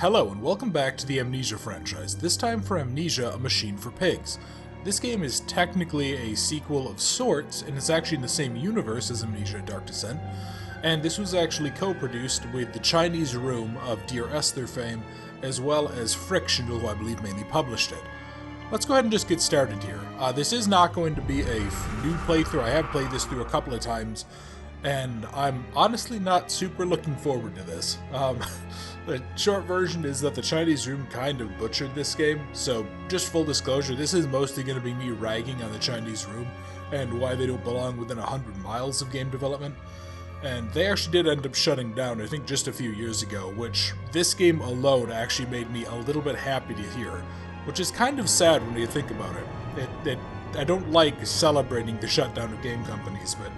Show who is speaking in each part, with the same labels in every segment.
Speaker 1: Hello and welcome back to the Amnesia franchise, this time for Amnesia, A Machine for Pigs. This game is technically a sequel of sorts, and it's actually in the same universe as Amnesia Dark Descent, and this was actually co-produced with the Chinese Room of Dear Esther fame, as well as Friction, who I believe mainly published it. Let's go ahead and just get started here. This is not going to be a new playthrough. I have played this through a couple of times, and I'm honestly not super looking forward to this. The short version is that the Chinese Room kind of butchered this game, so just full disclosure, this is mostly going to be me ragging on the Chinese Room and why they don't belong within 100 miles of game development. And they actually did end up shutting down, I think just a few years ago, which this game alone actually made me a little bit happy to hear, which is kind of sad when you think about it. I don't like celebrating the shutdown of game companies, but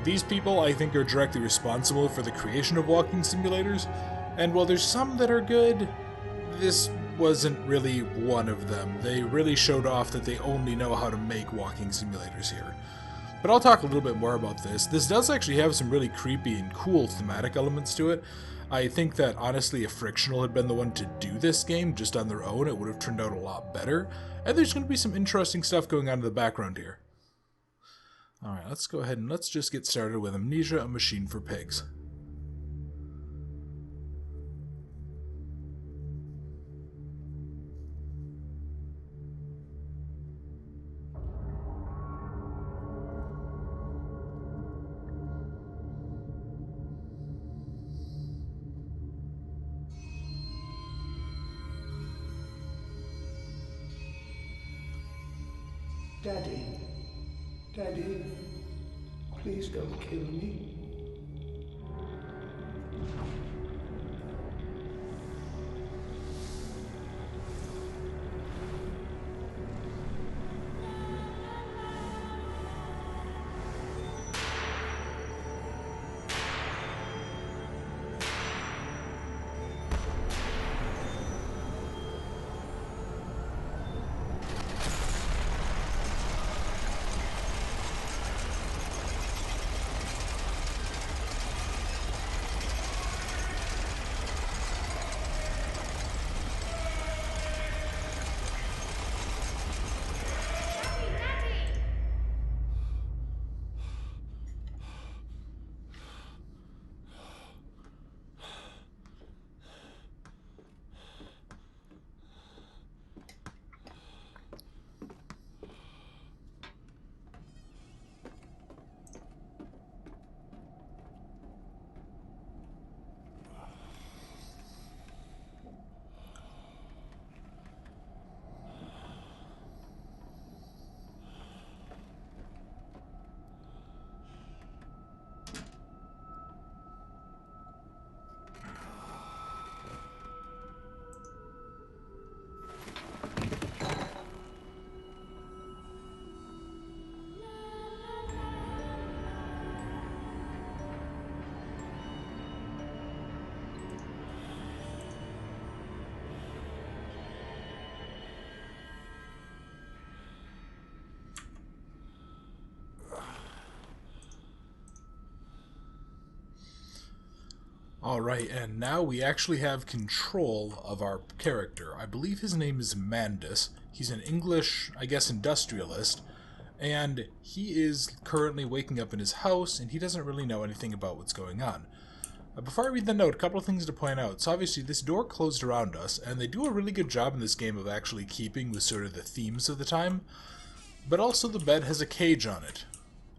Speaker 1: these people I think are directly responsible for the creation of walking simulators. And while there's some that are good, this wasn't really one of them. They really showed off that they only know how to make walking simulators here. But I'll talk a little bit more about this. This does actually have some really creepy and cool thematic elements to it. I think that honestly if Frictional had been the one to do this game just on their own, it would have turned out a lot better. And there's going to be some interesting stuff going on in the background here. Alright, let's go ahead and let's just get started with Amnesia, A Machine for Pigs.
Speaker 2: Daddy, please don't kill me.
Speaker 1: Alright, and now we actually have control of our character. I believe his name is Mandus. He's an English, I guess, industrialist, and he is currently waking up in his house, and he doesn't really know anything about what's going on. Before I read the note, a couple of things to point out. So obviously this door closed around us, and they do a really good job in this game of actually keeping with sort of the themes of the time, but also the bed has a cage on it,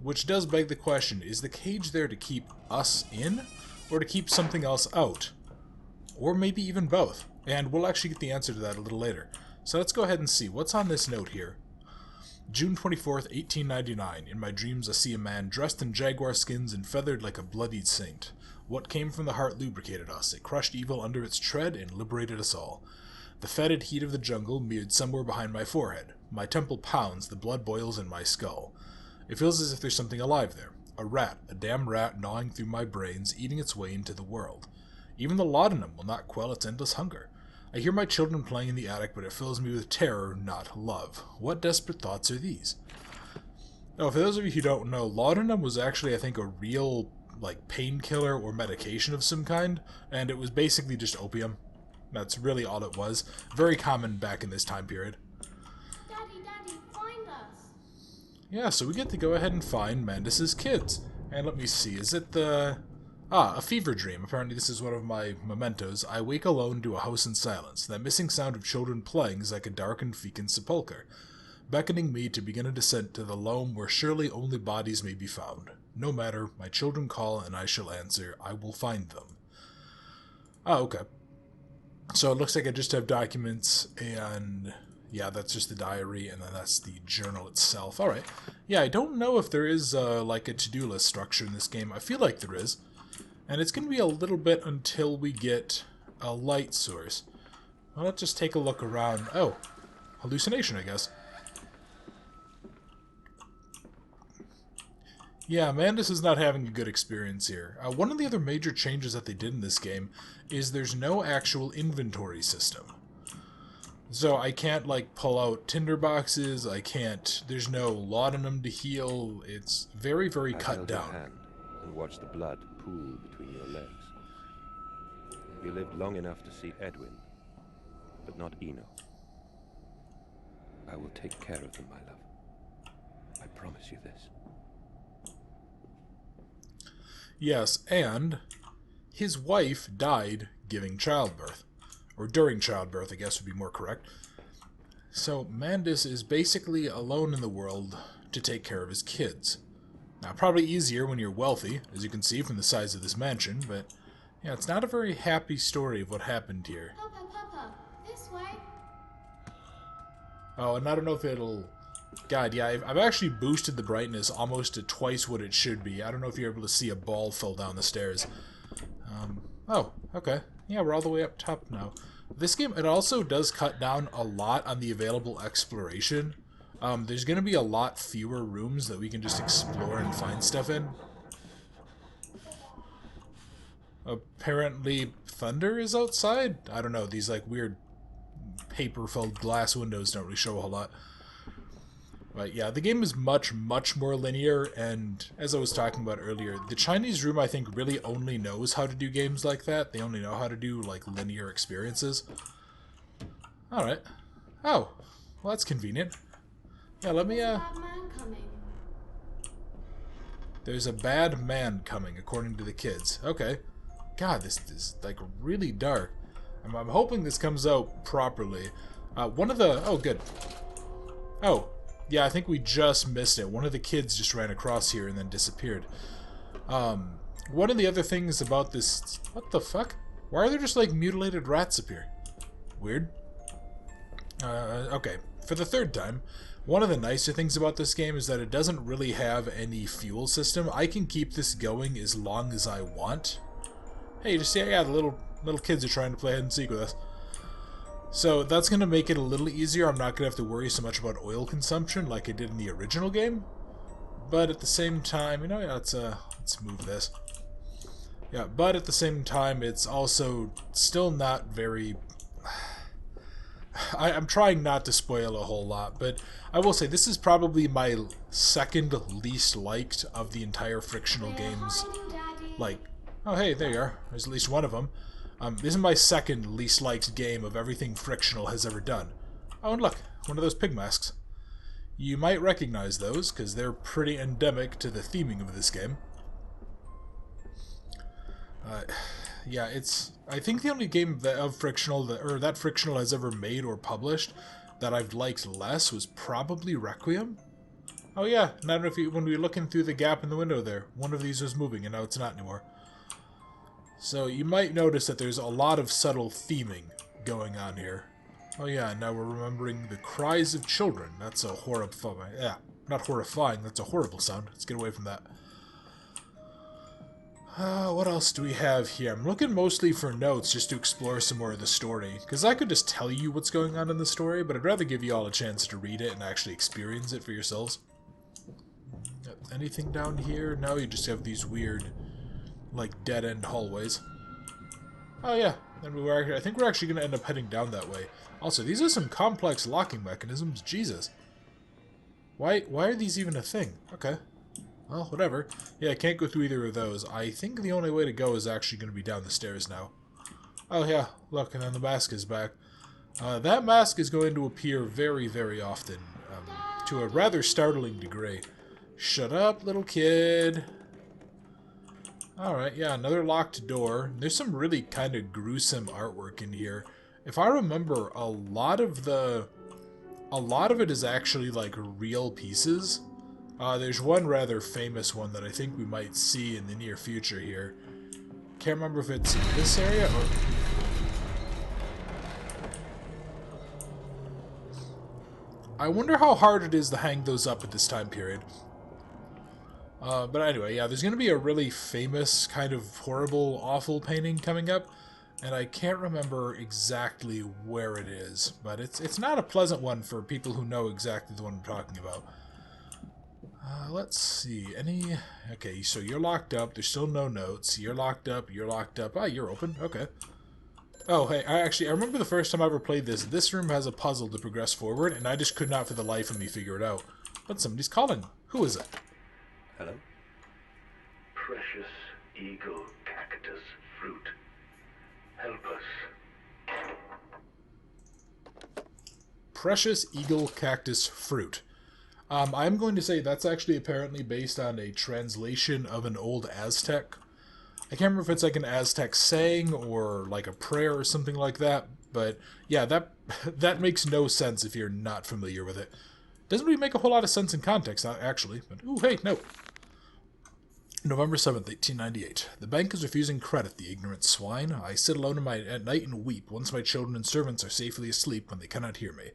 Speaker 1: which does beg the question, is the cage there to keep us in? Or to keep something else out? Or maybe even both. And we'll actually get the answer to that a little later. So let's go ahead and see. What's on this note here? June 24th, 1899. In my dreams I see a man dressed in jaguar skins and feathered like a bloodied saint. What came from the heart lubricated us. It crushed evil under its tread and liberated us all. The fetid heat of the jungle mirrored somewhere behind my forehead. My temple pounds, the blood boils in my skull. It feels as if there's something alive there. A rat, a damn rat gnawing through my brains, eating its way into the world. Even the laudanum will not quell its endless hunger. I hear my children playing in the attic, but it fills me with terror, not love. What desperate thoughts are these? Oh, for those of you who don't know, laudanum was actually, I think, a real, painkiller or medication of some kind, and it was basically just opium. That's really all it was. Very common back in this time period.
Speaker 3: Daddy, find us.
Speaker 1: Yeah, so we get to go ahead and find Mandus's kids. And let me see, is it the... Ah, a fever dream. Apparently this is one of my mementos. I wake alone to a house in silence. That missing sound of children playing is like a dark and fecund sepulchre, beckoning me to begin a descent to the loam where surely only bodies may be found. No matter, my children call and I shall answer. I will find them. Oh, okay. So it looks like I just have documents and... yeah, that's just the diary, and then that's the journal itself. Alright. Yeah, I don't know if there is, like, a to-do list structure in this game. I feel like there is. And it's going to be a little bit until we get a light source. Well, let's just take a look around. Oh, hallucination, I guess. Yeah, Mandus is not having a good experience here. One of the other major changes that they did in this game is there's no actual inventory system. So I can't, like, pull out tinder boxes, I can't, there's no laudanum to heal, it's very, very cut down.
Speaker 4: Your hand and watch the blood pool between your legs. You lived long enough to see Edwin, but not Eno. I will take care of them, my love. I promise you this.
Speaker 1: Yes, and his wife died giving childbirth. Or during childbirth, I guess would be more correct. So Mandus is basically alone in the world to take care of his kids. Now, probably easier when you're wealthy, as you can see from the size of this mansion, but yeah, it's not a very happy story of what happened here.
Speaker 3: Papa, this way.
Speaker 1: Oh, and I don't know if it'll... God, yeah, I've actually boosted the brightness almost to twice what it should be. I don't know if you're able to see a ball fall down the stairs. Oh, okay. Yeah, we're all the way up top now. This game, it also does cut down a lot on the available exploration. There's going to be a lot fewer rooms that we can just explore and find stuff in. Apparently, thunder is outside? I don't know, these like weird paper-filled glass windows don't really show a whole lot. But yeah, the game is much, much more linear, and as I was talking about earlier, the Chinese room I think really only knows how to do games like that. They only know how to do like linear experiences. Alright. Oh, well that's convenient. Yeah, let me
Speaker 3: Bad man coming.
Speaker 1: There's a bad man coming, according to the kids. Okay. God, this is like really dark. I'm hoping this comes out properly. One of the... oh, good. Oh. Yeah, I think we just missed it. One of the kids just ran across here and then disappeared. One of the other things about this... what the fuck? Why are there just, like, mutilated rats up here? Weird. Okay. For the third time, one of the nicer things about this game is that it doesn't really have any fuel system. I can keep this going as long as I want. Hey, just see, yeah, the little kids are trying to play hide and seek with us. So that's going to make it a little easier. I'm not going to have to worry so much about oil consumption like I did in the original game. But at the same time, you know, yeah, let's move this. Yeah, but at the same time, it's also still not very... I'm trying not to spoil a whole lot, but I will say this is probably my second least liked of the entire frictional games. Like, oh hey, there you are. There's at least one of them. This is my second least liked game of everything frictional has ever done. Oh, and look, one of those pig masks. You might recognize those, because they're pretty endemic to the theming of this game. Yeah, it's... I think the only game of frictional, that frictional has ever made or published that I've liked less was probably Requiem. Oh yeah, and I don't know if you, when we were looking through the gap in the window there, one of these was moving, and now it's not anymore. So you might notice that there's a lot of subtle theming going on here. Oh yeah, now we're remembering the cries of children. That's a horrifying... yeah, not horrifying, that's a horrible sound. Let's get away from that. What else do we have here? I'm looking mostly for notes just to explore some more of the story. Because I could just tell you what's going on in the story, but I'd rather give you all a chance to read it and actually experience it for yourselves. Anything down here? No, you just have these weird... like dead-end hallways. Oh yeah, and I think we're actually going to end up heading down that way. Also, these are some complex locking mechanisms. Jesus. Why are these even a thing? Okay. Well, whatever. Yeah, I can't go through either of those. I think the only way to go is actually going to be down the stairs now. Oh yeah, look, and then the mask is back. That mask is going to appear very, very often, to a rather startling degree. Shut up, little kid. Alright, yeah, another locked door. There's some really kind of gruesome artwork in here. If I remember, a lot of it is actually, like, real pieces. There's one rather famous one that I think we might see in the near future here. Can't remember if it's in this area or... I wonder how hard it is to hang those up at this time period. But anyway, yeah, there's going to be a really famous, kind of horrible, awful painting coming up, and I can't remember exactly where it is, but it's not a pleasant one for people who know exactly the one I'm talking about. Let's see, okay, so you're locked up, there's still no notes, you're locked up, ah, you're open, okay. Oh, hey, I remember the first time I ever played this room has a puzzle to progress forward, and I just could not for the life of me figure it out. But somebody's calling. Who is it?
Speaker 4: Hello?
Speaker 2: Precious eagle cactus fruit. Help us.
Speaker 1: Precious eagle cactus fruit. I'm going to say that's actually apparently based on a translation of an old Aztec. I can't remember if it's like an Aztec saying or like a prayer or something like that, but yeah, that makes no sense if you're not familiar with it. Doesn't really make a whole lot of sense in context, actually. But ooh, hey, no. November 7th, 1898. The bank is refusing credit, the ignorant swine. I sit alone at night and weep, once my children and servants are safely asleep when they cannot hear me.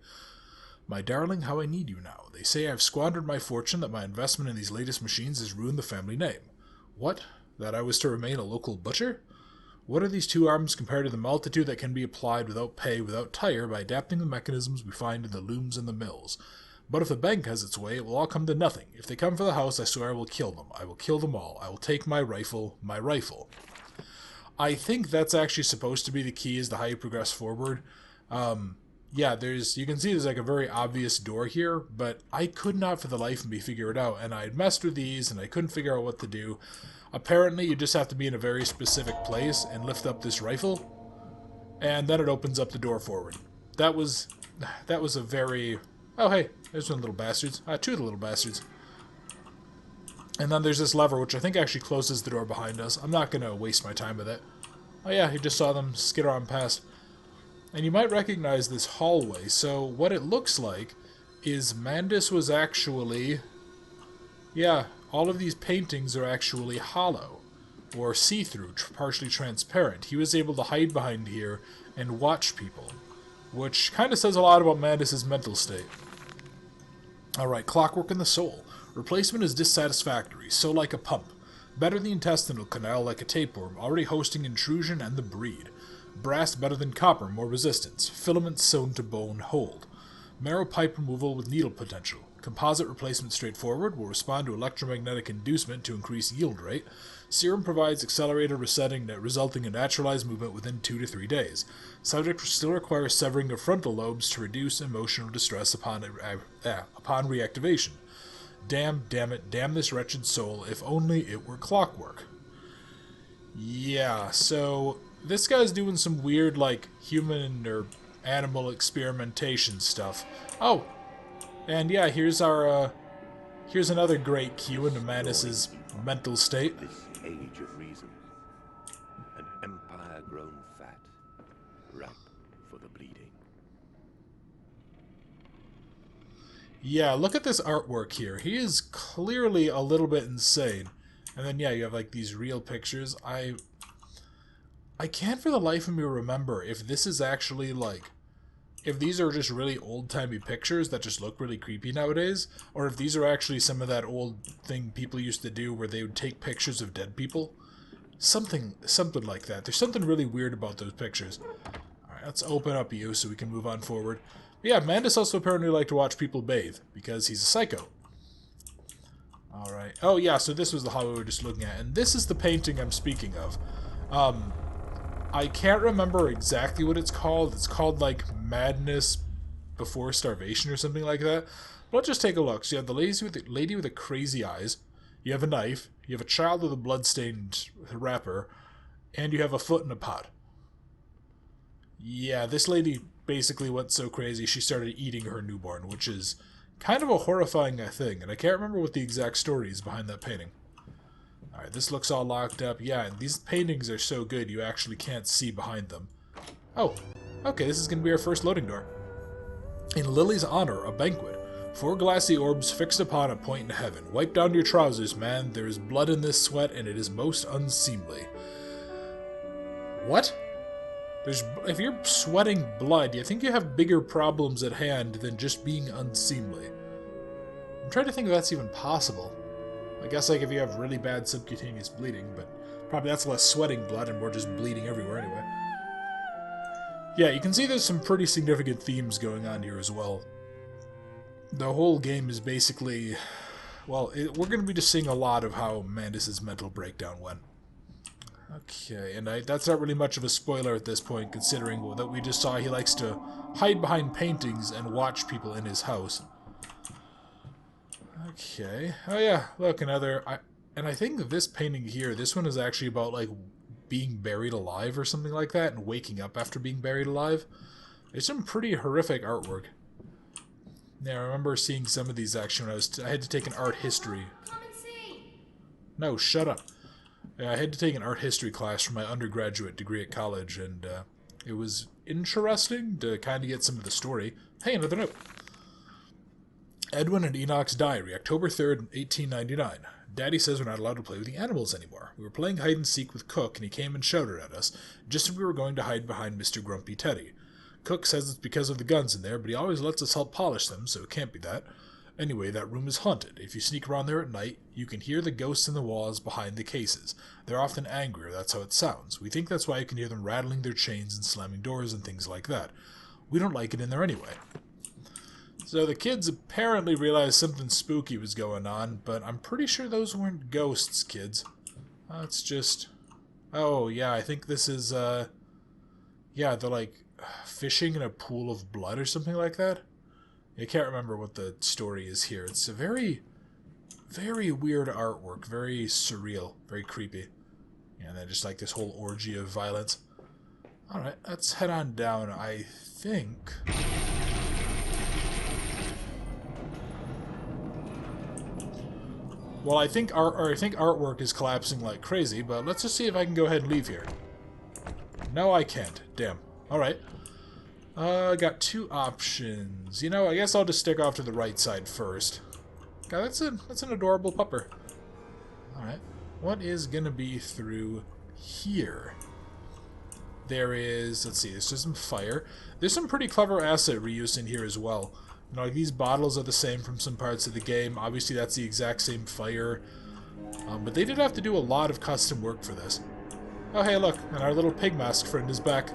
Speaker 1: My darling, how I need you now. They say I have squandered my fortune, that my investment in these latest machines has ruined the family name. What? That I was to remain a local butcher? What are these 2 arms compared to the multitude that can be applied without pay, without tire, by adapting the mechanisms we find in the looms and the mills? But if the bank has its way, it will all come to nothing. If they come for the house, I swear I will kill them. I will kill them all. I will take my rifle, my rifle. I think that's actually supposed to be the key as to how you progress forward. Yeah, you can see there's like a very obvious door here, but I could not for the life of me figure it out, and I had messed with these, and I couldn't figure out what to do. Apparently, you just have to be in a very specific place and lift up this rifle, and then it opens up the door forward. That was a very... Oh, hey, there's one of the little bastards. 2 of the little bastards. And then there's this lever, which I think actually closes the door behind us. I'm not going to waste my time with it. Oh yeah, you just saw them skitter on past. And you might recognize this hallway. So what it looks like is Mandus was actually... Yeah, all of these paintings are actually hollow, or see-through, partially transparent. He was able to hide behind here and watch people, which kind of says a lot about Mandus's mental state. Alright, clockwork in the soul. Replacement is dissatisfactory, so like a pump. Better the intestinal canal, like a tapeworm, already hosting intrusion and the breed. Brass better than copper, more resistance. Filaments sewn to bone hold. Marrow pipe removal with needle potential. Composite replacement straightforward, will respond to electromagnetic inducement to increase yield rate. Serum provides accelerated resetting resulting in naturalized movement within 2 to 3 days. Subject still requires severing of frontal lobes to reduce emotional distress upon reactivation. Damn it, damn this wretched soul, if only it were clockwork. Yeah, so this guy's doing some weird, like, human or animal experimentation stuff. Oh! And yeah, here's another great cue into Manus's mental state.
Speaker 4: This age of reason. An empire grown fat. Ripe for the bleeding.
Speaker 1: Yeah, look at this artwork here. He is clearly a little bit insane. And then yeah, you have like these real pictures. I can't for the life of me remember if this is actually like... if these are just really old-timey pictures that just look really creepy nowadays, or if these are actually some of that old thing people used to do where they would take pictures of dead people. Something like that. There's something really weird about those pictures. Alright, let's open up you so we can move on forward. But yeah, Mandus also apparently liked to watch people bathe, because he's a psycho. Alright. Oh yeah, so this was the hall we were just looking at, and this is the painting I'm speaking of. I can't remember exactly what it's called. It's called, like, Madness Before Starvation or something like that. But let's just take a look. So you have the lady with the crazy eyes. You have a knife. You have a child with a blood-stained wrapper. And you have a foot in a pot. Yeah, this lady basically went so crazy she started eating her newborn, which is kind of a horrifying thing, and I can't remember what the exact story is behind that painting. Alright, this looks all locked up. Yeah, and these paintings are so good you actually can't see behind them. Oh, okay, this is going to be our first loading door. In Lily's honor, a banquet. 4 glassy orbs fixed upon a point in heaven. Wipe down your trousers, man. There is blood in this sweat, and it is most unseemly. What? If you're sweating blood, you think you have bigger problems at hand than just being unseemly. I'm trying to think if that's even possible. I guess like if you have really bad subcutaneous bleeding, but probably that's less sweating blood and more just bleeding everywhere anyway. Yeah, you can see there's some pretty significant themes going on here as well. The whole game is basically... Well, we're going to be just seeing a lot of how Mandus's mental breakdown went. Okay, and that's not really much of a spoiler at this point, considering that we just saw he likes to hide behind paintings and watch people in his house. Okay. Oh yeah, look, another... And I think that this painting here, this one is actually about, like, being buried alive or something like that, and waking up after being buried alive. It's some pretty horrific artwork. Yeah, I remember seeing some of these actually when I had to take an art history.
Speaker 3: Come and see.
Speaker 1: No, shut up. Yeah, I had to take an art history class for my undergraduate degree at college, and it was interesting to kind of get some of the story. Hey, another note. Edwin and Enoch's diary, October 3rd, 1899. Daddy says we're not allowed to play with the animals anymore. We were playing hide-and-seek with Cook, and he came and shouted at us, just as we were going to hide behind Mr. Grumpy Teddy. Cook says it's because of the guns in there, but he always lets us help polish them, so it can't be that. Anyway, that room is haunted. If you sneak around there at night, you can hear the ghosts in the walls behind the cases. They're often angry, or that's how it sounds. We think that's why you can hear them rattling their chains and slamming doors and things like that. We don't like it in there anyway. So the kids apparently realized something spooky was going on, but I'm pretty sure those weren't ghosts, kids. It's just... Oh, yeah, I think this is, yeah, they're like fishing in a pool of blood or something like that. I can't remember what the story is here. It's a very, very weird artwork. Very surreal. Very creepy. And then just like this whole orgy of violence. Alright, let's head on down. I think... Well, I think artwork is collapsing like crazy, but let's just see if I can go ahead and leave here. No, I can't. Damn. Alright. I got 2 options. You know, I guess I'll just stick off to the right side first. God, that's an adorable pupper. Alright. What is gonna be through here? There is... Let's see, there's just some fire. There's some pretty clever asset reuse in here as well. You know, like these bottles are the same from some parts of the game. Obviously, that's the exact same fire. But they did have to do a lot of custom work for this. Oh, hey, look. And our little pig mask friend is back.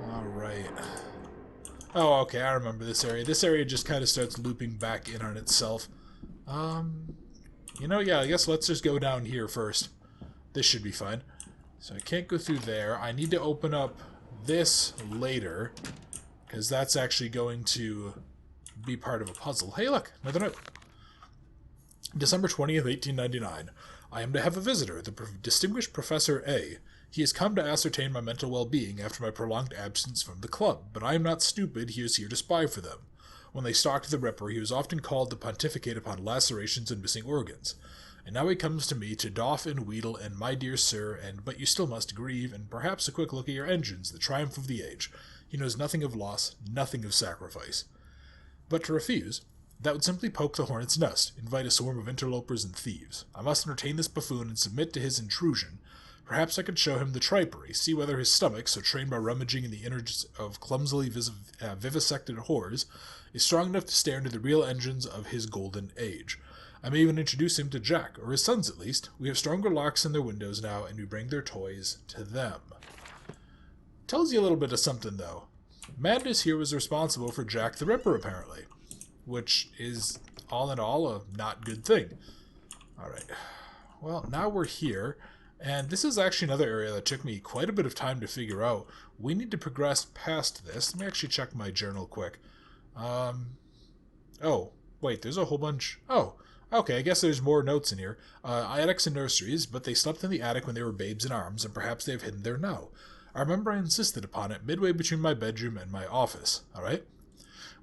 Speaker 1: Alright. Oh, okay, I remember this area. This area just kind of starts looping back in on itself. You know, yeah, I guess let's just go down here first. This should be fine. So I can't go through there. I need to open up this later, because that's actually going to be part of a puzzle. Hey, look, another note. December 20th, 1899. I am to have a visitor, the distinguished Professor A. He has come to ascertain my mental well-being after my prolonged absence from the club, but I am not stupid. He is here to spy for them. When they stalked the Ripper, he was often called to pontificate upon lacerations and missing organs. And now he comes to me to doff and wheedle and my dear sir, and but you still must grieve, and perhaps a quick look at your engines, the triumph of the age. He knows nothing of loss, nothing of sacrifice. But to refuse, that would simply poke the hornet's nest, invite a swarm of interlopers and thieves. I must entertain this buffoon and submit to his intrusion. Perhaps I could show him the tripery, see whether his stomach, so trained by rummaging in the innards of clumsily vivisected whores, is strong enough to stare into the real engines of his golden age. I may even introduce him to Jack, or his sons at least. We have stronger locks in their windows now, and we bring their toys to them. Tells you a little bit of something, though. Madness here was responsible for Jack the Ripper, apparently. Which is, all in all, a not good thing. Alright. Well, now we're here. And this is actually another area that took me quite a bit of time to figure out. We need to progress past this. Let me actually check my journal quick. Oh, wait, there's a whole bunch... Oh, okay, I guess there's more notes in here. Attics and nurseries, but they slept in the attic when they were babes in arms, and perhaps they have hidden there now. I remember I insisted upon it midway between my bedroom and my office, alright?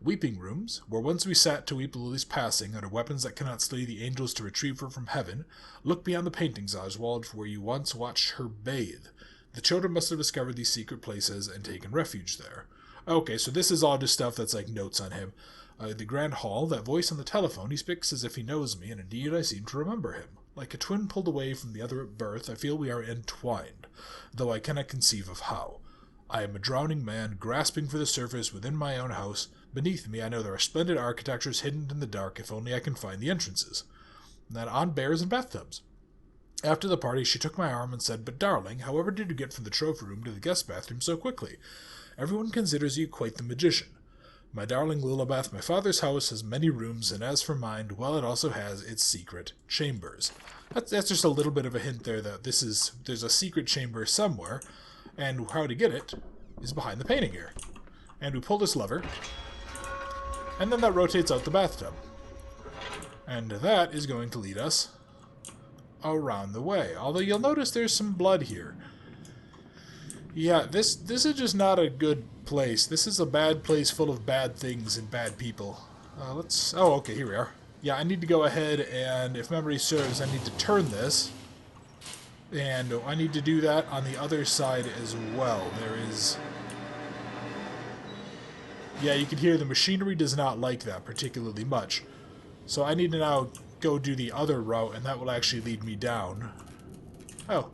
Speaker 1: Weeping rooms, where once we sat to weep Lily's passing under weapons that cannot slay the angels to retrieve her from heaven. Look beyond the paintings, Oswald, where you once watched her bathe. The children must have discovered these secret places and taken refuge there. Okay, so this is all just stuff that's like notes on him. The grand hall, that voice on the telephone, he speaks as if he knows me, and indeed I seem to remember him. Like a twin pulled away from the other at birth, I feel we are entwined, though I cannot conceive of how. I am a drowning man, grasping for the surface within my own house. Beneath me, I know there are splendid architectures hidden in the dark, if only I can find the entrances. And then on bears and bathtubs. After the party, she took my arm and said, "But darling, however did you get from the trophy room to the guest bathroom so quickly? Everyone considers you quite the magician. My darling Lilibeth, my father's house has many rooms, and as for mine, well, it also has its secret chambers." That's just a little bit of a hint there that there's a secret chamber somewhere, and how to get it is behind the painting here. And we pull this lever, and then that rotates out the bathtub. And that is going to lead us around the way. Although you'll notice there's some blood here. Yeah, this is just not a good place. This is a bad place full of bad things and bad people. Oh, okay, here we are. Yeah, I need to go ahead and, if memory serves, I need to turn this. And I need to do that on the other side as well. There is... Yeah, you can hear the machinery does not like that particularly much. So I need to now go do the other route, and that will actually lead me down. Oh.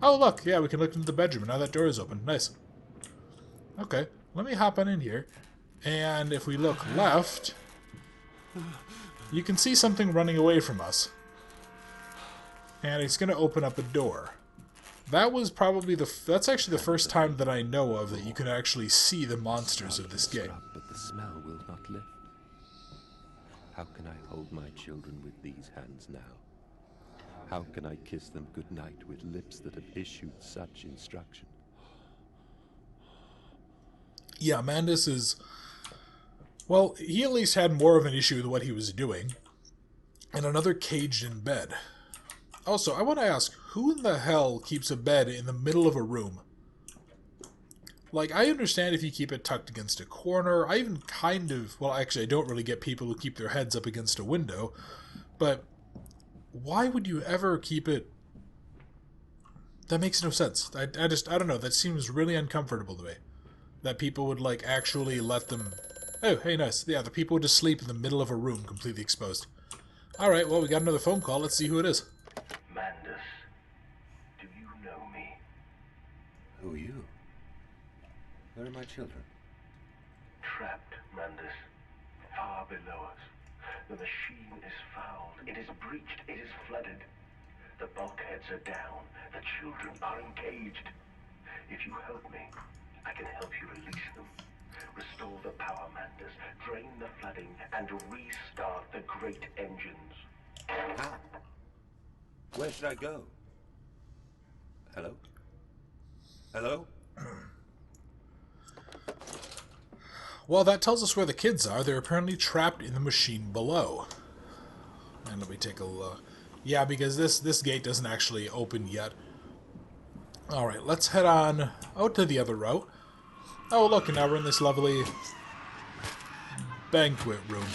Speaker 1: Oh, look, yeah, we can look into the bedroom, and now that door is open. Nice. Okay, let me hop on in here. And if we look left, you can see something running away from us. And it's going to open up a door. That was probably that's actually the first time that I know of that you can actually see the monsters of this game.
Speaker 4: But the smell will not lift. How can I hold my children with these hands now? How can I kiss them goodnight with lips that have issued such instruction?
Speaker 1: Yeah, Mandus is... Well, he at least had more of an issue with what he was doing. And another caged in bed. Also, I want to ask, who in the hell keeps a bed in the middle of a room? Like, I understand if you keep it tucked against a corner. I even kind of... Well, actually, I don't really get people who keep their heads up against a window. But why would you ever keep it... That makes no sense. I don't know. That seems really uncomfortable to me. That people would, like, actually let them... Oh, hey, nice. Yeah, the people would just sleep in the middle of a room completely exposed. Alright, well, we got another phone call. Let's see who it is.
Speaker 2: Mandus, do you know me?
Speaker 4: Who are you? Where are my children?
Speaker 2: Trapped, Mandus, far below us. The machine is fouled. It is breached. It is flooded. The bulkheads are down. The children are encaged. If you help me, I can help you release them. Restore the power, Mandus. Drain the flooding and restart the great engines.
Speaker 4: How? Where should I go? Hello? Hello?
Speaker 1: Well, that tells us where the kids are. They're apparently trapped in the machine below. And let me take a look. Yeah, because this gate doesn't actually open yet. Alright, let's head on out to the other route. Oh, look, and now we're in this lovely banquet room.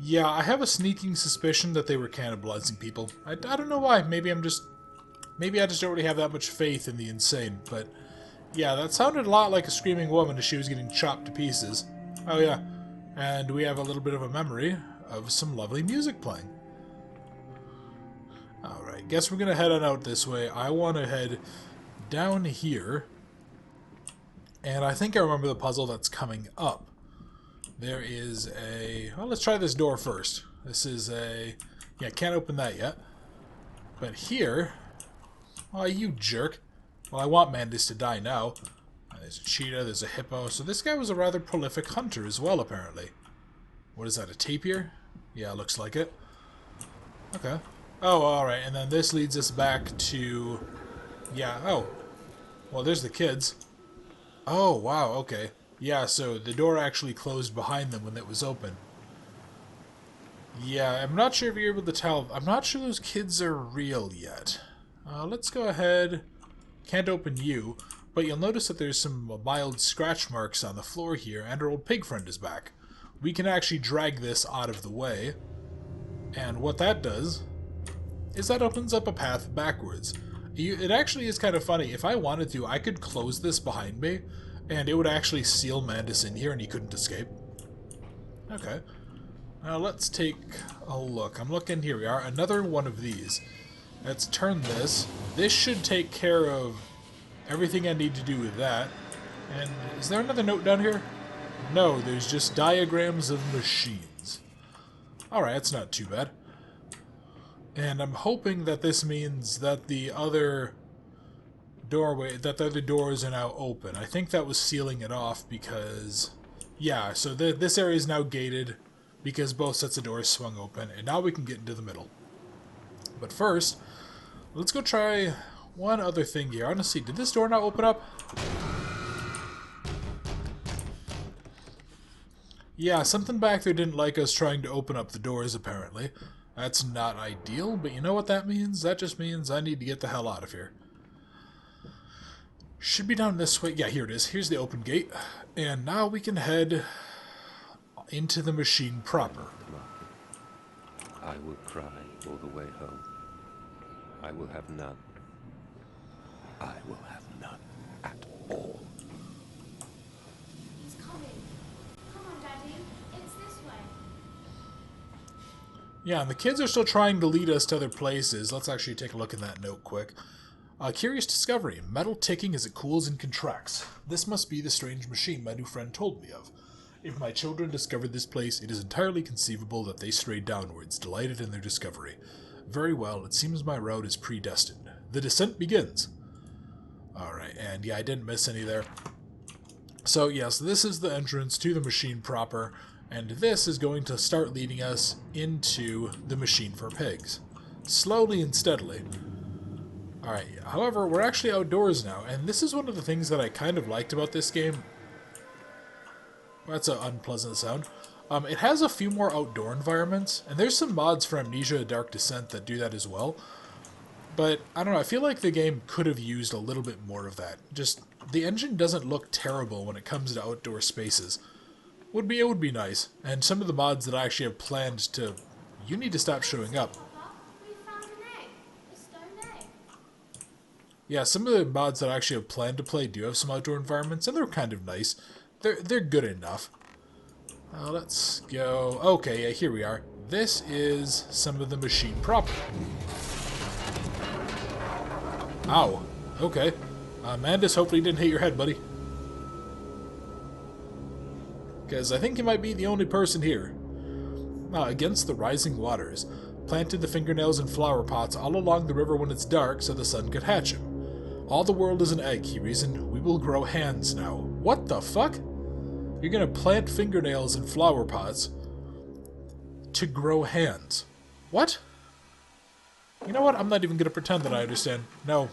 Speaker 1: Yeah, I have a sneaking suspicion that they were cannibalizing people. I don't know why. Maybe I just don't really have that much faith in the insane, but yeah, that sounded a lot like a screaming woman as she was getting chopped to pieces. Oh yeah, and we have a little bit of a memory of some lovely music playing. Alright, guess we're gonna head on out this way. I want to head down here, and I think I remember the puzzle that's coming up. There is a... Well, let's try this door first. This is a... Yeah, can't open that yet. But here... Oh, you jerk. Well, I want Mandus to die now. There's a cheetah, there's a hippo. So this guy was a rather prolific hunter as well, apparently. What is that, a tapir? Yeah, looks like it. Okay. Oh, alright, and then this leads us back to... Yeah, oh. Well, there's the kids. Oh, wow, okay. Yeah, so the door actually closed behind them when it was open. Yeah, I'm not sure if you're able to tell. I'm not sure those kids are real yet. Let's go ahead. Can't open you, but you'll notice that there's some mild scratch marks on the floor here, and our old pig friend is back. We can actually drag this out of the way, and what that does is that opens up a path backwards. It actually is kind of funny. If I wanted to, I could close this behind me, and it would actually seal Mandus in here, and he couldn't escape. Okay. Now let's take a look. I'm looking, here we are, another one of these. Let's turn this. This should take care of everything I need to do with that. And is there another note down here? No, there's just diagrams of machines. Alright, that's not too bad. And I'm hoping that this means that the other doorways are now open. I think that was sealing it off because... yeah, so this area is now gated because both sets of doors swung open, and now we can get into the middle. But first, let's go try one other thing here. I want to see, did this door not open up? Yeah, something back there didn't like us trying to open up the doors, apparently. That's not ideal, but you know what that means? That just means I need to get the hell out of here. Should be down this way. Yeah, here it is. Here's the open gate. And now we can head into the machine proper.
Speaker 4: I will cry all the way home. I will have none. I will have none at all.
Speaker 3: He's coming. Come on, Daddy. It's this way.
Speaker 1: Yeah, and the kids are still trying to lead us to other places. Let's actually take a look at that note quick. Curious discovery. Metal ticking as it cools and contracts. This must be the strange machine my new friend told me of. If my children discovered this place, it is entirely conceivable that they strayed downwards, delighted in their discovery. Very well, it seems my route is predestined. The descent begins. Alright, and yeah, I didn't miss any there. So yes, this is the entrance to the machine proper, and this is going to start leading us into the machine for pigs. Slowly and steadily. Alright, however, we're actually outdoors now, and this is one of the things that I kind of liked about this game. That's an unpleasant sound. It has a few more outdoor environments, and there's some mods for Amnesia Dark Descent that do that as well. But, I don't know, I feel like the game could have used a little bit more of that. Just, the engine doesn't look terrible when it comes to outdoor spaces. It would be nice, and some of the mods that I actually have planned to... You need to stop showing up.
Speaker 3: Papa, we found an egg. A stone egg.
Speaker 1: Yeah, some of the mods that I actually have planned to play do have some outdoor environments, and they're kind of nice. They're good enough. Let's go... Okay, yeah, here we are. This is some of the machine proper. Ow. Okay. Mandus hopefully didn't hit your head, buddy. Because I think you might be the only person here. Against the rising waters. Planted the fingernails in flower pots all along the river when it's dark so the sun could hatch him. All the world is an egg, he reasoned. We will grow hands now. What the fuck? You're gonna plant fingernails in flower pots to grow hands. What? You know what? I'm not even gonna pretend that I understand. No,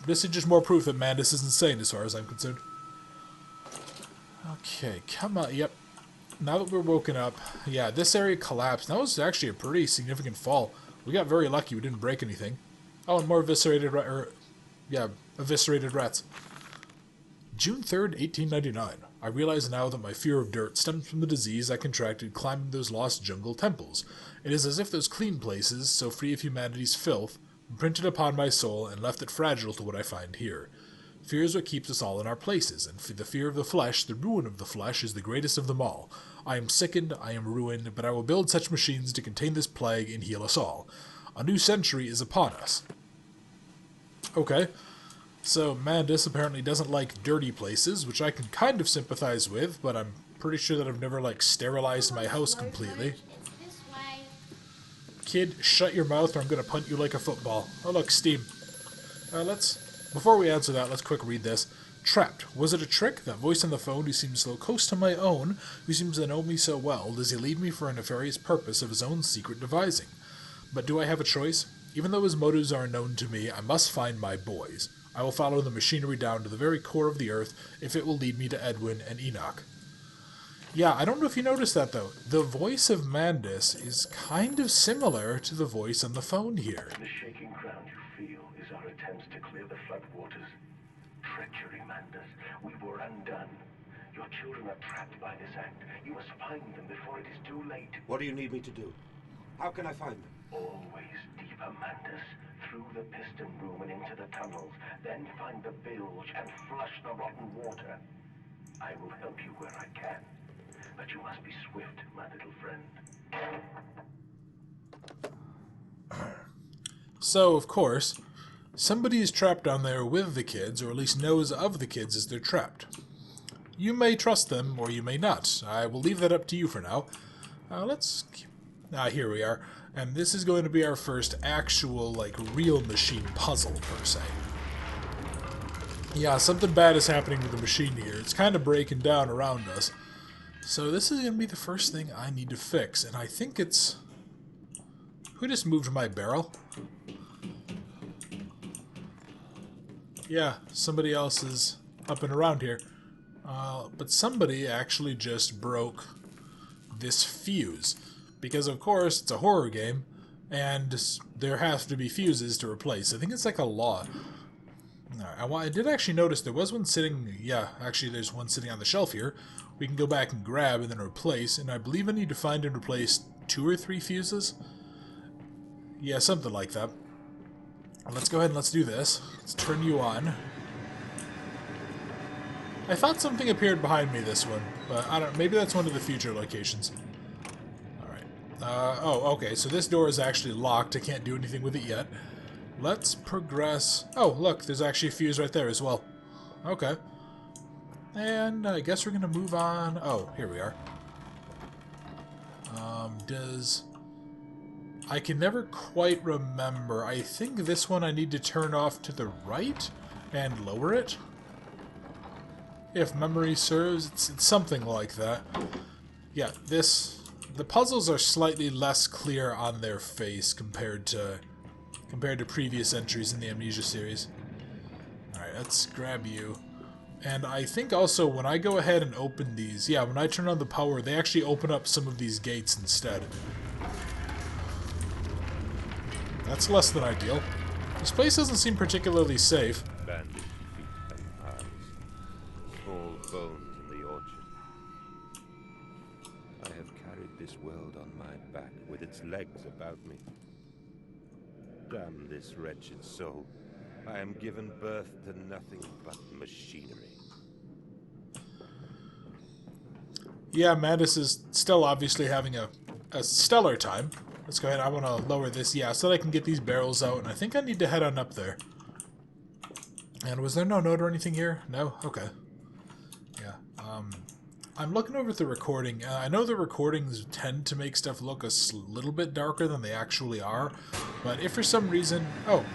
Speaker 1: this is just more proof that Mandus is insane as far as I'm concerned. Okay, come on. Yep. Now that we're woken up, yeah, this area collapsed. That was actually a pretty significant fall. We got very lucky we didn't break anything. Oh, and more eviscerated rats. June 3rd, 1899. I realize now that my fear of dirt stems from the disease I contracted climbing those lost jungle temples. It is as if those clean places, so free of humanity's filth, imprinted upon my soul and left it fragile to what I find here. Fear is what keeps us all in our places, and the fear of the flesh, the ruin of the flesh, is the greatest of them all. I am sickened, I am ruined, but I will build such machines to contain this plague and heal us all. A new century is upon us. Okay. So, Mandus apparently doesn't like dirty places, which I can kind of sympathize with, but I'm pretty sure that I've never, like, sterilized my house completely.
Speaker 3: It's this way.
Speaker 1: Kid, shut your mouth or I'm gonna punt you like a football. Oh look, Steam. Before we answer that, let's quick read this. Trapped. Was it a trick? That voice on the phone who seems so close to my own, who seems to know me so well, does he lead me for a nefarious purpose of his own secret devising? But do I have a choice? Even though his motives are unknown to me, I must find my boys. I will follow the machinery down to the very core of the earth if it will lead me to Edwin and Enoch. Yeah, I don't know if you noticed that, though. The voice of Mandus is kind of similar to the voice on the phone here.
Speaker 2: The shaking ground you feel is our attempts to clear the floodwaters. Treachery, Mandus. We were undone. Your children are trapped by this act. You must find them before it is too late.
Speaker 5: What do you need me to do? How can I find them?
Speaker 2: Always deeper, Mandus. Through the piston room and into the tunnels. Then find the bilge and flush the rotten water. I will help you where I can. But you must be swift, my little friend.
Speaker 1: So, of course, somebody is trapped down there with the kids, or at least knows of the kids as they're trapped. You may trust them, or you may not. I will leave that up to you for now. Here we are. And this is going to be our first actual, real machine puzzle, per se. Yeah, something bad is happening with the machine here. It's kind of breaking down around us. So this is going to be the first thing I need to fix. And I think it's... Who just moved my barrel? Yeah, somebody else is up and around here. But somebody actually just broke this fuse. Because, of course, it's a horror game, and there have to be fuses to replace. I think it's like a law. I did actually notice there was one sitting... Yeah, actually there's one sitting on the shelf here. We can go back and grab and then replace. And I believe I need to find and replace 2 or 3 fuses. Yeah, something like that. Let's go ahead and let's do this. Let's turn you on. I thought something appeared behind me this one, but I don't. Maybe that's one of the future locations. Oh, okay, so this door is actually locked. I can't do anything with it yet. Let's progress. Oh, look, there's actually a fuse right there as well. Okay. And I guess we're going to move on. Oh, here we are. I can never quite remember. I think this one I need to turn off to the right and lower it. If memory serves, it's something like that. Yeah, the puzzles are slightly less clear on their face compared to previous entries in the Amnesia series. Alright, let's grab you. And I think also when I go ahead and open these, yeah, when I turn on the power, they actually open up some of these gates instead. That's less than ideal. This place doesn't seem particularly safe.
Speaker 4: Bandit feet and eyes, small bones in the orchard. I have carried this world on my back with its legs about me. Damn this wretched soul. I am given birth to nothing but machinery.
Speaker 1: Yeah, Mandus is still obviously having a stellar time. Let's go ahead. I want to lower this, yeah, so that I can get these barrels out, and I think I need to head on up there. And was there no note or anything here? No? Okay. Yeah. I'm looking over at the recording. I know the recordings tend to make stuff look a little bit darker than they actually are, but if for some reason... Oh.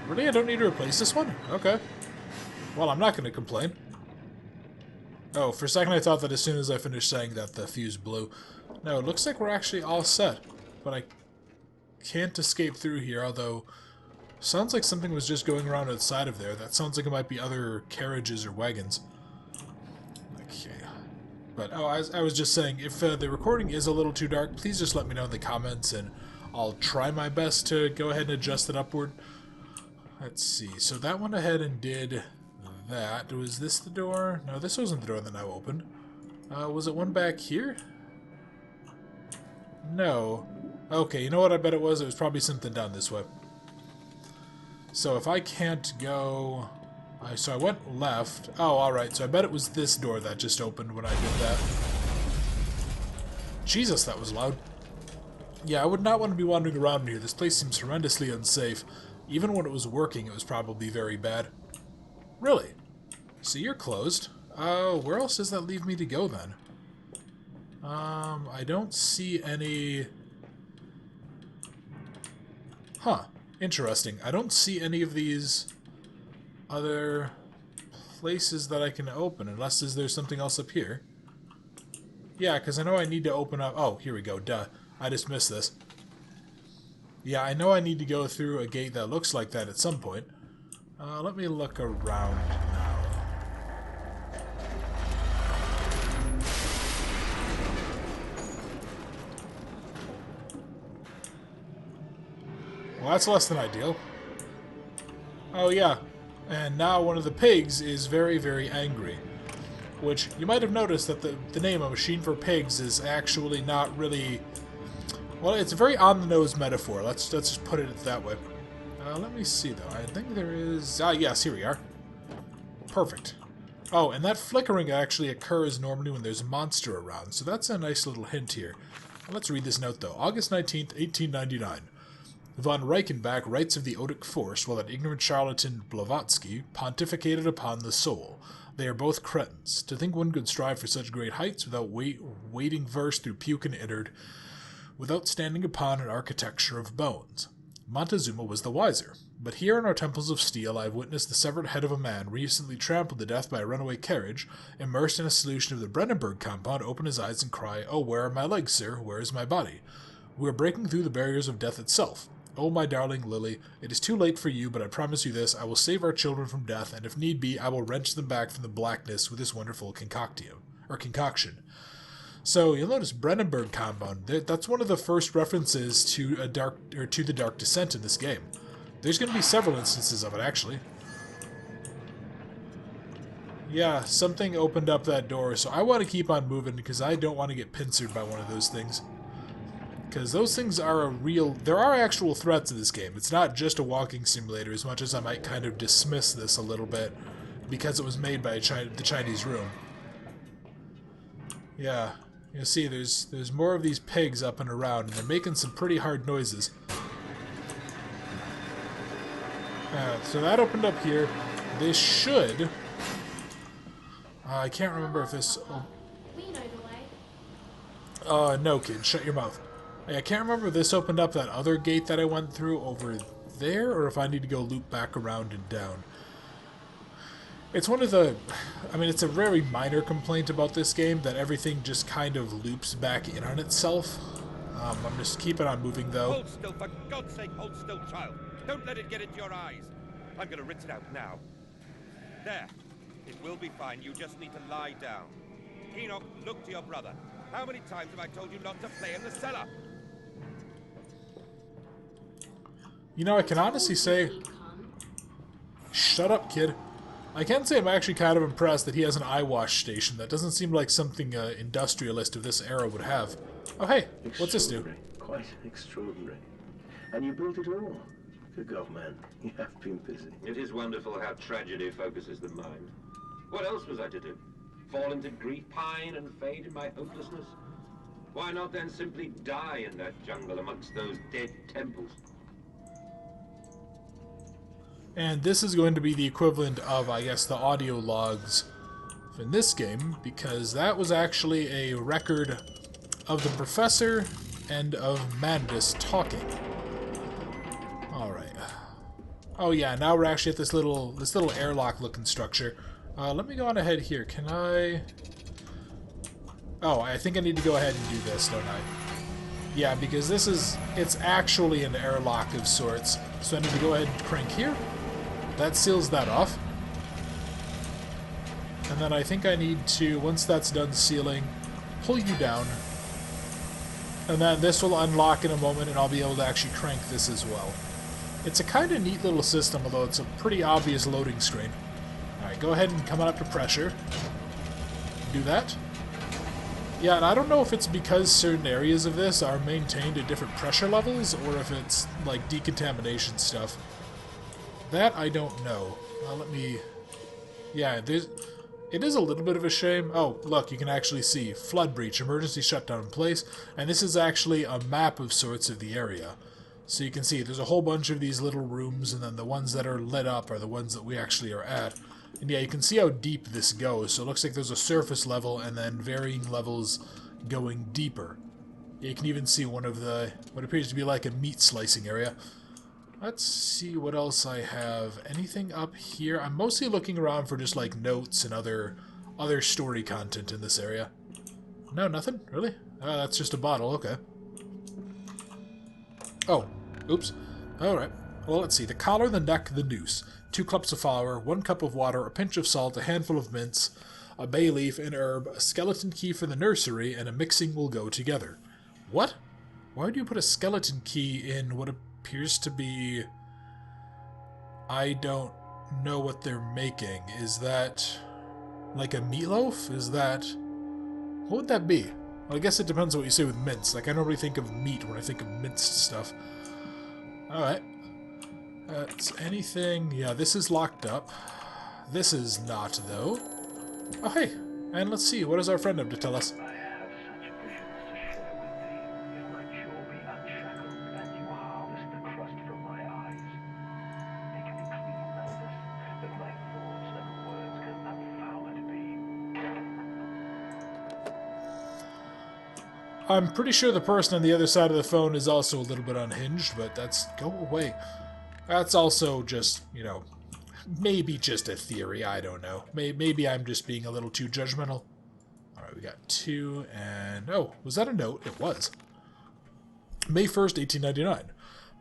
Speaker 1: Really? I don't need to replace this one? Okay. Well, I'm not going to complain. Oh, for a second I thought that as soon as I finished saying that, the fuse blew. No, it looks like we're actually all set. But I can't escape through here, although... Sounds like something was just going around outside of there. That sounds like it might be other carriages or wagons. Okay. But, oh, I was just saying, if the recording is a little too dark, please just let me know in the comments, and I'll try my best to go ahead and adjust it upward. Let's see. So that went ahead and did that. Was this the door? No, this wasn't the door that now opened. Was it one back here? No. Okay, you know what I bet it was? It was probably something down this way. So if I can't go... So I went left. Oh, alright. So I bet it was this door that just opened when I did that. Jesus, that was loud. Yeah, I would not want to be wandering around here. This place seems horrendously unsafe. Even when it was working, it was probably very bad. Really? So you're closed. Where else does that leave me to go then? I don't see any... Huh. Interesting. I don't see any of these other places that I can open, unless there's something else up here. Yeah, because I know I need to open up... Oh, here we go. Duh. I just missed this. Yeah, I know I need to go through a gate that looks like that at some point. Let me look around now. Well, that's less than ideal. Oh yeah, and now one of the pigs is very, very angry. Which, you might have noticed that the name, A Machine for Pigs, is actually not really... Well, it's a very on-the-nose metaphor. Let's just put it that way. Let me see, though. I think there is... Ah, yes, here we are. Perfect. Oh, and that flickering actually occurs normally when there's a monster around, so that's a nice little hint here. Let's read this note, though. August 19th, 1899. Von Reichenbach writes of the Odic force, while that ignorant charlatan Blavatsky pontificated upon the soul. They are both cretins. To think one could strive for such great heights without wading verse through puke and innard, without standing upon an architecture of bones. Montezuma was the wiser. But here in our temples of steel I have witnessed the severed head of a man recently trampled to death by a runaway carriage, immersed in a solution of the Brennenburg compound, open his eyes and cry, "Oh, where are my legs, sir? Where is my body?" We are breaking through the barriers of death itself. Oh, my darling Lily, it is too late for you, but I promise you this, I will save our children from death, and if need be, I will wrench them back from the blackness with this wonderful concoction. So you'll notice Brennenburg compound. That's one of the first references to the Dark Descent in this game. There's going to be several instances of it, actually. Yeah, something opened up that door, so I want to keep on moving because I don't want to get pincered by one of those things. Because those things are a real... There are actual threats in this game. It's not just a walking simulator, as much as I might kind of dismiss this a little bit because it was made by the Chinese Room. Yeah, you see, there's more of these pigs up and around, and they're making some pretty hard noises. So that opened up here. This should... I can't remember if this...
Speaker 3: We know the way.
Speaker 1: No, kid, shut your mouth. I can't remember if this opened up that other gate that I went through over there, or if I need to go loop back around and down. It's one of the... I mean, it's a very minor complaint about this game, that everything just kind of loops back in on itself. I'm just keeping on moving, though.
Speaker 6: Hold still, for God's sake, hold still, child. Don't let it get into your eyes. I'm going to rinse it out now. There. It will be fine. You just need to lie down. Enoch, look to your brother. How many times have I told you not to play in the cellar?
Speaker 1: You know, I can honestly say... Shut up, kid. I can say I'm actually kind of impressed that he has an eye wash station. That doesn't seem like something an industrialist of this era would have. Oh, hey, what's this do?
Speaker 2: Quite extraordinary. And you built it all. Good God, man. You have been busy.
Speaker 7: It is wonderful how tragedy focuses the mind. What else was I to do? Fall into grief, pine, and fade in my hopelessness? Why not then simply die in that jungle amongst those dead temples?
Speaker 1: And this is going to be the equivalent of, I guess, the audio logs in this game, because that was actually a record of the professor and of Mandus talking. Alright. Oh yeah, now we're actually at this little airlock-looking structure. Let me go on ahead here. Can I... Oh, I think I need to go ahead and do this, don't I? Yeah, because it's actually an airlock of sorts. So I need to go ahead and crank here. That seals that off. And then I think I need to, once that's done sealing, pull you down. And then this will unlock in a moment and I'll be able to actually crank this as well. It's a kind of neat little system, although it's a pretty obvious loading screen. Alright, go ahead and come on up to pressure. Do that. Yeah, and I don't know if it's because certain areas of this are maintained at different pressure levels, or if it's, like, decontamination stuff. That I don't know. Let me... Yeah, it is a little bit of a shame. Oh, look, you can actually see flood breach, emergency shutdown in place, and this is actually a map of sorts of the area. So you can see there's a whole bunch of these little rooms, and then the ones that are lit up are the ones that we actually are at. And yeah, you can see how deep this goes. So it looks like there's a surface level and then varying levels going deeper. You can even see one of the, what appears to be like a meat slicing area. Let's see what else I have. Anything up here? I'm mostly looking around for just like notes and other story content in this area. No, nothing? Really? That's just a bottle, okay. Oh, Oops. Alright. Well, let's see. The collar, the neck, the noose. 2 cups of flour, 1 cup of water, a pinch of salt, a handful of mince, a bay leaf, an herb, a skeleton key for the nursery, and a mixing will go together. What? Why would you put a skeleton key in what appears to be... I don't know what they're making. Is that like a meatloaf? Is that... What would that be? Well, I guess it depends on what you say with mince. Like, I normally think of meat when I think of minced stuff. Alright. It's anything... Yeah, this is locked up. This is not, though. Oh, hey. And let's see. What does our friend have to tell us?
Speaker 2: I have such visions to share with thee. If my jaw be unshackled and you harvest the crust from my eyes, make me clean, Mandus, that my thoughts and words can unfouled be.
Speaker 1: I'm pretty sure the person on the other side of the phone is also a little bit unhinged, but that's... Go away. That's also just, you know, maybe just a theory. I don't know. Maybe I'm just being a little too judgmental. Alright, we got 2, and... Oh, was that a note? It was. May 1st, 1899.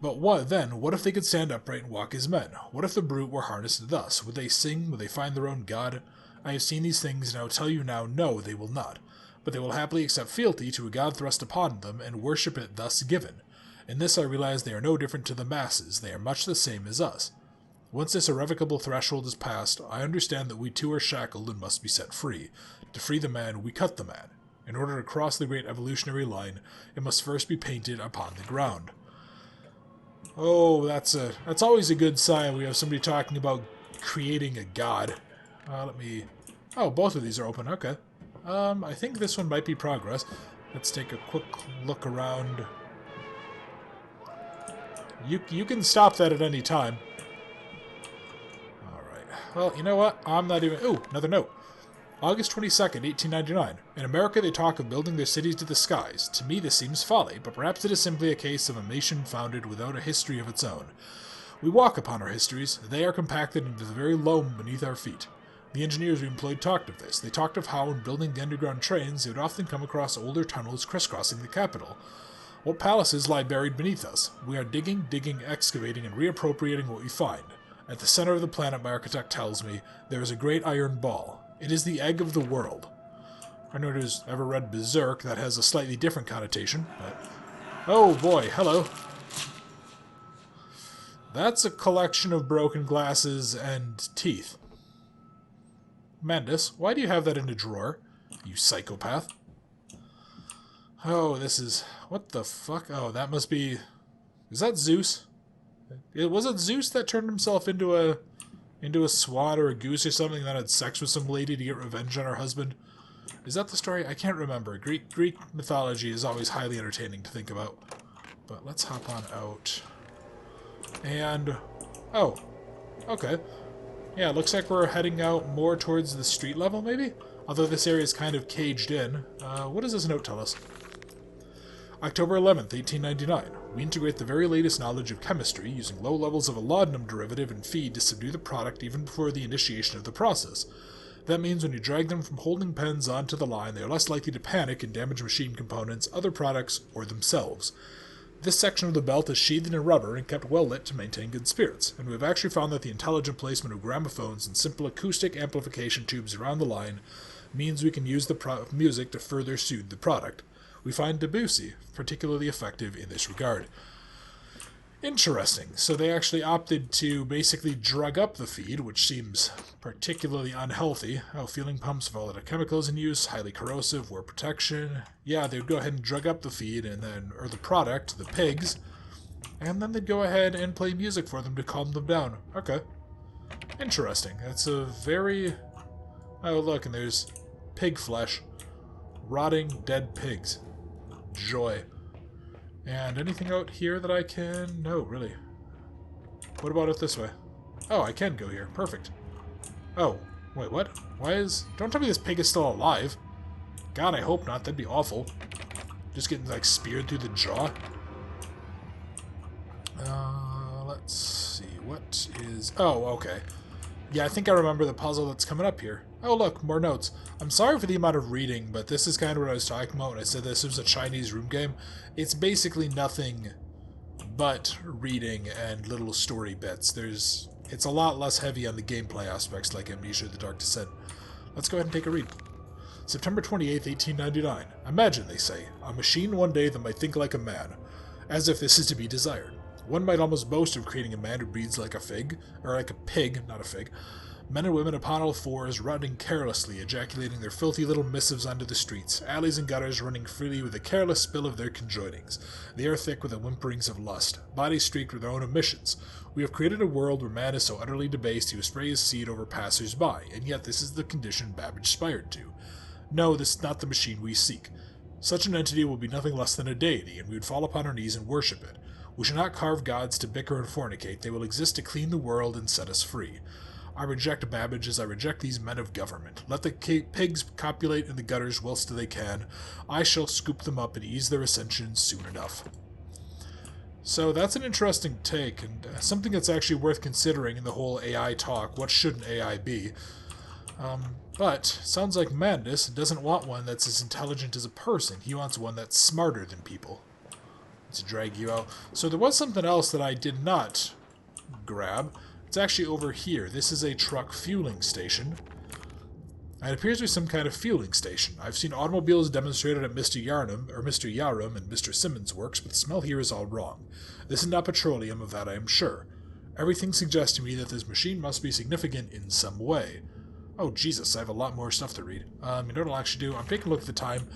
Speaker 1: But what then? What if they could stand upright and walk as men? What if the brute were harnessed thus? Would they sing? Would they find their own god? I have seen these things, and I will tell you now, no, they will not. But they will happily accept fealty to a god thrust upon them, and worship it thus given. In this I realize they are no different to the masses, they are much the same as us. Once this irrevocable threshold is passed, I understand that we too are shackled and must be set free. To free the man, we cut the man. In order to cross the great evolutionary line, it must first be painted upon the ground. Oh, that's always a good sign. We have somebody talking about creating a god. Let me... Oh, both of these are open, okay. I think this one might be progress. Let's take a quick look around. You can stop that at any time. Alright. Well, you know what? I'm not even... Ooh, another note. August 22nd, 1899. In America they talk of building their cities to the skies. To me this seems folly, but perhaps it is simply a case of a nation founded without a history of its own. We walk upon our histories. They are compacted into the very loam beneath our feet. The engineers we employed talked of this. They talked of how, in building the underground trains, they would often come across older tunnels crisscrossing the capital. What palaces lie buried beneath us? We are digging, excavating, and reappropriating what we find. At the center of the planet, my architect tells me, there is a great iron ball. It is the egg of the world. I know who's ever read Berserk, that has a slightly different connotation, but... Oh boy, hello. That's a collection of broken glasses and teeth. Mandus, why do you have that in a drawer? You psychopath. Oh, this is... What the fuck? Oh, that must be... Is that Zeus? Was it Zeus that turned himself into a swan or a goose or something that had sex with some lady to get revenge on her husband? Is that the story? I can't remember. Greek mythology is always highly entertaining to think about. But let's hop on out. And... Oh. Okay. Yeah, it looks like we're heading out more towards the street level, maybe? Although this area is kind of caged in. What does this note tell us? October 11th, 1899. We integrate the very latest knowledge of chemistry, using low levels of a laudanum derivative in feed to subdue the product even before the initiation of the process. That means when you drag them from holding pens onto the line, they are less likely to panic and damage machine components, other products, or themselves. This section of the belt is sheathed in rubber and kept well lit to maintain good spirits, and we have actually found that the intelligent placement of gramophones and simple acoustic amplification tubes around the line means we can use the music to further soothe the product. We find Debussy particularly effective in this regard. Interesting. So they actually opted to basically drug up the feed, which seems particularly unhealthy. Oh, fueling pumps, volatile chemicals in use, highly corrosive, war protection. Yeah, they'd go ahead and drug up the feed, and then, or the product, the pigs, and then they'd go ahead and play music for them to calm them down. Okay. Interesting. That's a very... Oh, look, and there's pig flesh. Rotting, dead pigs. Joy. And anything out here that I can... No, really. What about it this way? Oh, I can go here. Perfect. Oh, wait, what? Why is... Don't tell me this pig is still alive. God, I hope not. That'd be awful. Just getting, like, speared through the jaw. Let's see. What is... Oh, okay. Yeah, I think I remember the puzzle that's coming up here. Oh, look, more notes. I'm sorry for the amount of reading, but this is kind of what I was talking about when I said this was a Chinese room game. It's basically nothing but reading and little story bits. It's a lot less heavy on the gameplay aspects like Amnesia: The Dark Descent. Let's go ahead and take a read. September 28th, 1899. Imagine, they say, a machine one day that might think like a man, as if this is to be desired. One might almost boast of creating a man who breathes like a fig, or like a pig, not a fig. Men and women upon all fours, running carelessly, ejaculating their filthy little missives onto the streets, alleys and gutters running freely with a careless spill of their conjoinings. The air thick with the whimperings of lust, bodies streaked with their own emissions. We have created a world where man is so utterly debased he will spray his seed over passers-by, and yet this is the condition Babbage aspired to. No, this is not the machine we seek. Such an entity will be nothing less than a deity, and we would fall upon our knees and worship it. We shall not carve gods to bicker and fornicate, they will exist to clean the world and set us free. I reject Babbage as I reject these men of government. Let the pigs copulate in the gutters whilst they can. I shall scoop them up and ease their ascension soon enough. So that's an interesting take, and something that's actually worth considering in the whole AI talk. What should an AI be? But sounds like Madness doesn't want one that's as intelligent as a person. He wants one that's smarter than people. Let's drag you out. So there was something else that I did not grab. It's actually over here. This is a truck fueling station. And it appears to be some kind of fueling station. I've seen automobiles demonstrated at Mr. Yarum and Mr. Simmons' works, but the smell here is all wrong. This is not petroleum, of that I am sure. Everything suggests to me that this machine must be significant in some way. Oh, Jesus, I have a lot more stuff to read. You know what I'll actually do? I'm taking a look at the time.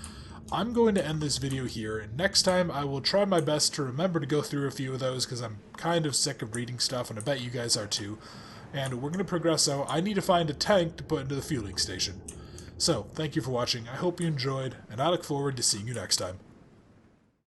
Speaker 1: I'm going to end this video here, and next time I will try my best to remember to go through a few of those, because I'm kind of sick of reading stuff, and I bet you guys are too. And we're going to progress out. I need to find a tank to put into the fueling station. So, thank you for watching, I hope you enjoyed, and I look forward to seeing you next time.